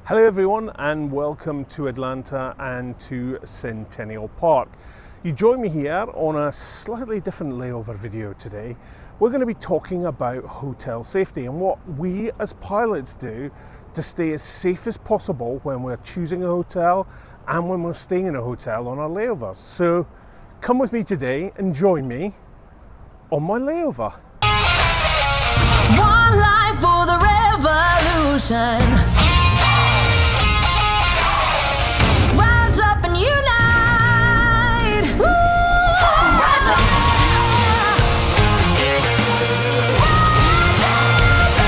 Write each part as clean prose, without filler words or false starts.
Hello everyone and welcome to Atlanta and to Centennial Park. You join me here on a slightly different layover video today. We're going to be talking about hotel safety and what we as pilots do to stay as safe as possible when we're choosing a hotel and when we're staying in a hotel on our layovers. So come with me today and join me on my layover. One life for the revolution. Rise up and unite. Woo! Rise up. Rise up and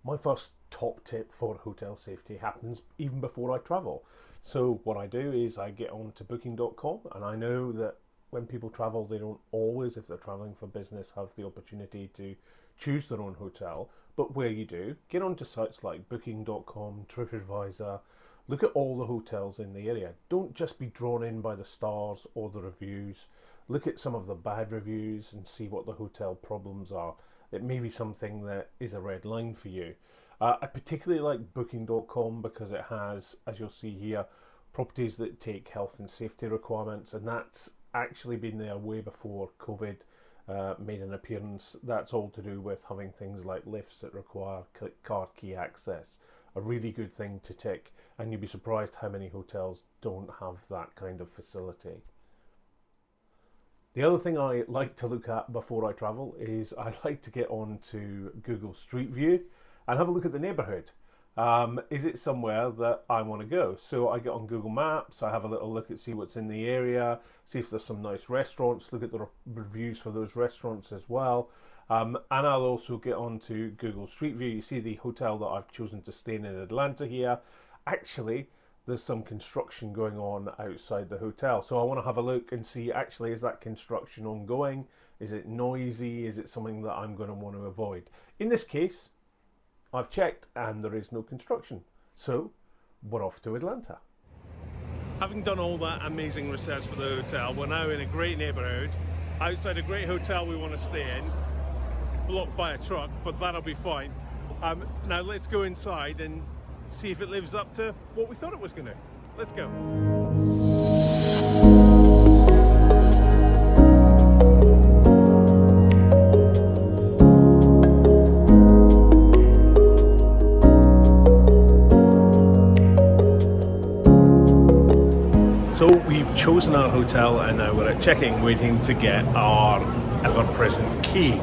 My first top tip for hotel safety happens even before I travel. So what I do is I get on to booking.com, and I know that when people travel, they don't always, if they're traveling for business, have the opportunity to choose their own hotel. But where you do, get onto sites like booking.com, TripAdvisor, look at all the hotels in the area. Don't just be drawn in by the stars or the reviews. Look at some of the bad reviews and see what the hotel problems are. It may be something that is a red line for you. I particularly like booking.com because it has, as you'll see here, properties that take health and safety requirements, and that's actually been there way before COVID made an appearance. That's all to do with having things like lifts that require card key access. A really good thing to tick, and you'd be surprised how many hotels don't have that kind of facility. The other thing I like to look at before I travel is I like to get on to Google Street View and have a look at the neighbourhood. Is it somewhere that I want to go? So I get on Google Maps, I have a little look at see what's in the area, see if there's some nice restaurants, look at the reviews for those restaurants as well. And I'll also get on to Google Street View. You see the hotel that I've chosen to stay in Atlanta here. Actually, there's some construction going on outside the hotel. So I want to have a look and see, actually, is that construction ongoing? Is it noisy? Is it something that I'm going to want to avoid? In this case, I've checked and there is no construction. So we're off to Atlanta. Having done all that amazing research for the hotel, we're now in a great neighborhood, outside a great hotel we want to stay in, blocked by a truck, but that'll be fine. Now let's go inside and see if it lives up to what we thought it was going to. Let's go. So we've chosen our hotel and now we're at check-in, waiting to get our ever-present key.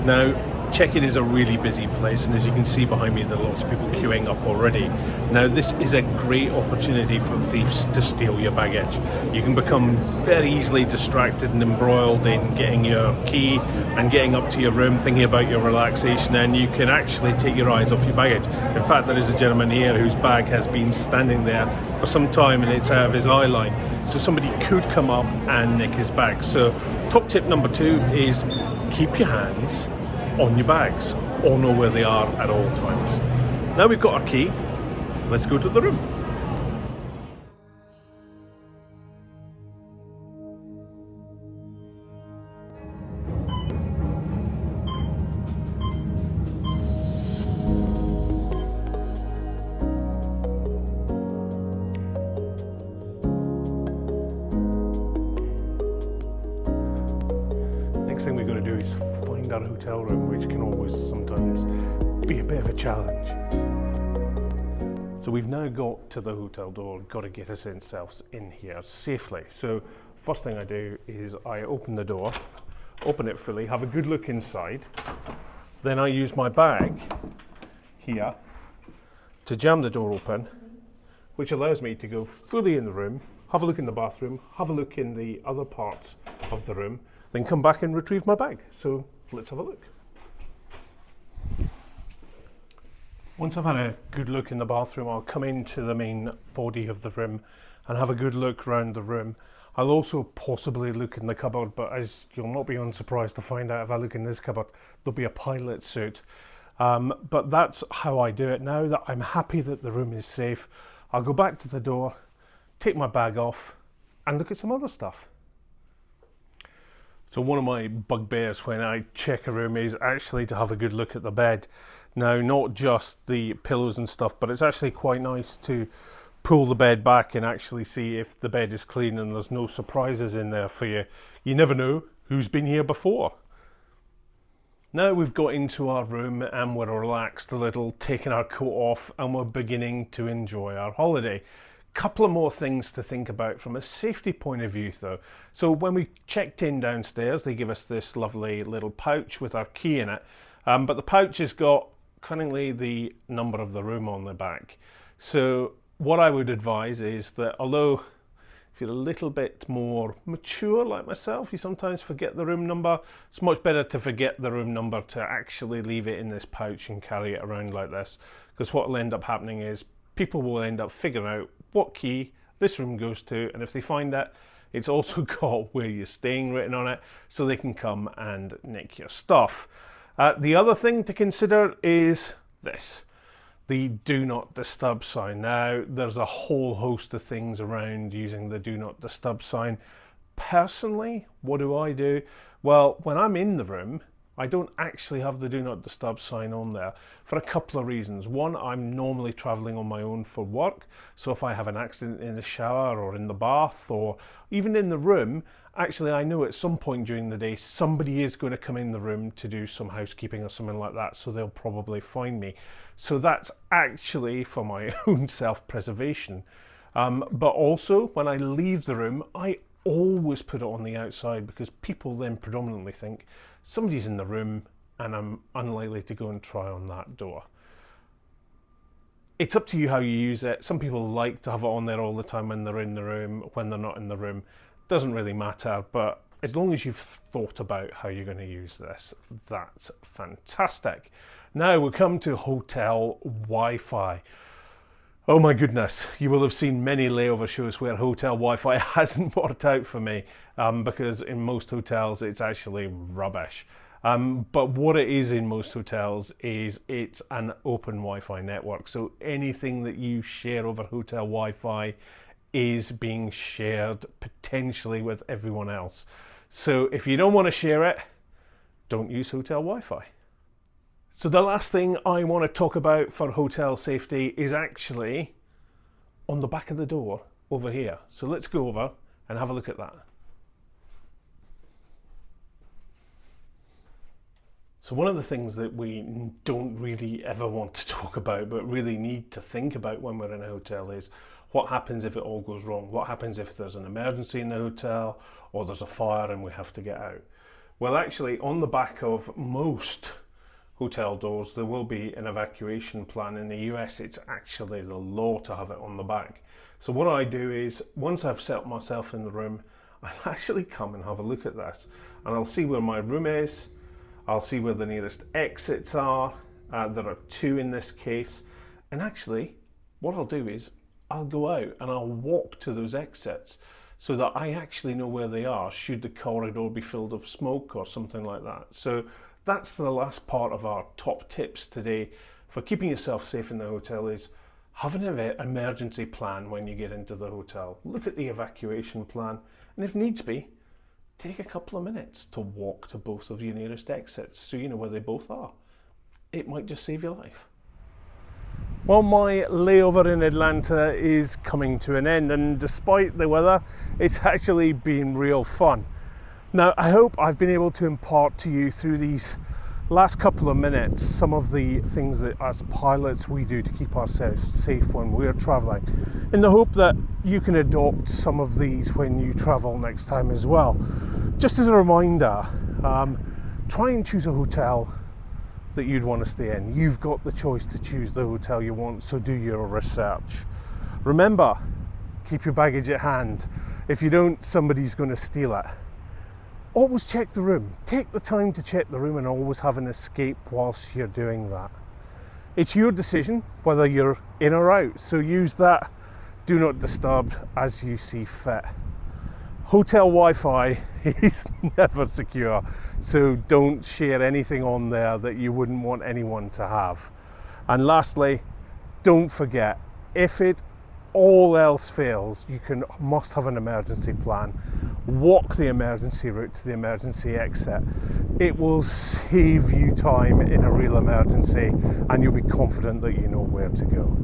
Now, check-in is a really busy place, and as you can see behind me, there are lots of people queuing up already. Now, this is a great opportunity for thieves to steal your baggage. You can become very easily distracted and embroiled in getting your key and getting up to your room, thinking about your relaxation, and you can actually take your eyes off your baggage. In fact, there is a gentleman here whose bag has been standing there for some time and it's out of his eye line. So somebody could come up and nick his bag. So top tip number 2 is keep your hands on your bags, or know where they are at all times. Now we've got our key, let's go to the room. Next thing we've got to do is find our hotel room, which can always sometimes be a bit of a challenge. So we've now got to the hotel door, got to get ourselves in here safely. So first thing I do is I open the door, open it fully, have a good look inside. Then I use my bag here to jam the door open, which allows me to go fully in the room, have a look in the bathroom, have a look in the other parts of the room, then come back and retrieve my bag. So let's have a look. Once I've had a good look in the bathroom, I'll come into the main body of the room and have a good look around the room. I'll also possibly look in the cupboard, but as you'll not be unsurprised to find out, if I look in this cupboard, there'll be a pilot suit. But that's how I do it now that I'm happy that the room is safe. I'll go back to the door, take my bag off, and look at some other stuff. So one of my bugbears when I check a room is actually to have a good look at the bed. Now, not just the pillows and stuff, but it's actually quite nice to pull the bed back and actually see if the bed is clean and there's no surprises in there for you. You never know who's been here before. Now we've got into our room and we're relaxed a little, taking our coat off, and we're beginning to enjoy our holiday. Couple of more things to think about from a safety point of view though. So when we checked in downstairs, they give us this lovely little pouch with our key in it, but the pouch has got cunningly the number of the room on the back. So what I would advise is that although if you're a little bit more mature like myself, you sometimes forget the room number, it's much better to forget the room number to actually leave it in this pouch and carry it around like this, because what will end up happening is people will end up figuring out what key this room goes to, and if they find it, it's also got where you're staying written on it, so they can come and nick your stuff. The other thing to consider is this, the do not disturb sign. Now, there's a whole host of things around using the do not disturb sign. Personally, what do? Well, when I'm in the room, I don't actually have the do not disturb sign on there for a couple of reasons. One, I'm normally traveling on my own for work, so if I have an accident in the shower or in the bath or even in the room, actually I know at some point during the day somebody is going to come in the room to do some housekeeping or something like that, so they'll probably find me. So that's actually for my own self-preservation. But also when I leave the room, I always put it on the outside, because people then predominantly think somebody's in the room and I'm unlikely to go and try on that door. It's up to you how you use it. Some people like to have it on there all the time when they're in the room. When they're not in the room, doesn't really matter, but as long as you've thought about how you're going to use this, that's fantastic. Now we come to hotel Wi-Fi. Oh my goodness, you will have seen many layover shows where hotel Wi-Fi hasn't worked out for me, because in most hotels it's actually rubbish. But what it is in most hotels is it's an open Wi-Fi network. So anything that you share over hotel Wi-Fi is being shared potentially with everyone else. So if you don't want to share it, don't use hotel Wi-Fi. So the last thing I want to talk about for hotel safety is actually on the back of the door over here. So let's go over and have a look at that. So one of the things that we don't really ever want to talk about, but really need to think about when we're in a hotel, is what happens if it all goes wrong? What happens if there's an emergency in the hotel or there's a fire and we have to get out? Well, actually, on the back of most hotel doors, there will be an evacuation plan. In the US, it's actually the law to have it on the back. So what I do is, once I've set myself in the room, I'll actually come and have a look at this, and I'll see where my room is. I'll see where the nearest exits are. There are 2 in this case. And actually, what I'll do is I'll go out and I'll walk to those exits so that I actually know where they are should the corridor be filled with smoke or something like that. So that's the last part of our top tips today for keeping yourself safe in the hotel, is have an emergency plan when you get into the hotel. Look at the evacuation plan, and if needs be, take a couple of minutes to walk to both of your nearest exits so you know where they both are. It might just save your life. Well, my layover in Atlanta is coming to an end, and despite the weather, it's actually been real fun. Now, I hope I've been able to impart to you through these last couple of minutes some of the things that as pilots we do to keep ourselves safe when we're traveling, in the hope that you can adopt some of these when you travel next time as well. Just as a reminder, try and choose a hotel that you'd want to stay in. You've got the choice to choose the hotel you want, so do your research. Remember, keep your baggage at hand. If you don't, somebody's going to steal it. Always check the room. Take the time to check the room and always have an escape whilst you're doing that. It's your decision whether you're in or out, so use that do not disturb as you see fit. Hotel Wi-Fi is never secure, so don't share anything on there that you wouldn't want anyone to have. And lastly, don't forget, if it all else fails, you must have an emergency plan. Walk the emergency route to the emergency exit. It will save you time in a real emergency, and you'll be confident that you know where to go.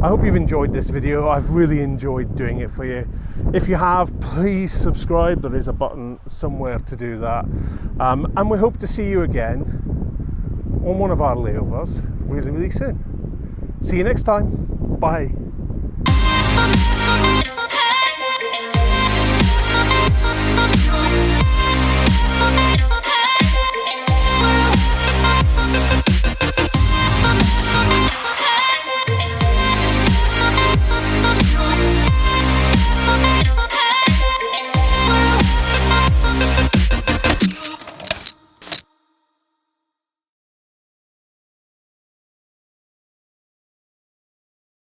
I hope you've enjoyed this video. I've really enjoyed doing it for you. If you have, please subscribe. There is a button somewhere to do that. And we hope to see you again on one of our layovers really, really soon. See you next time. Bye.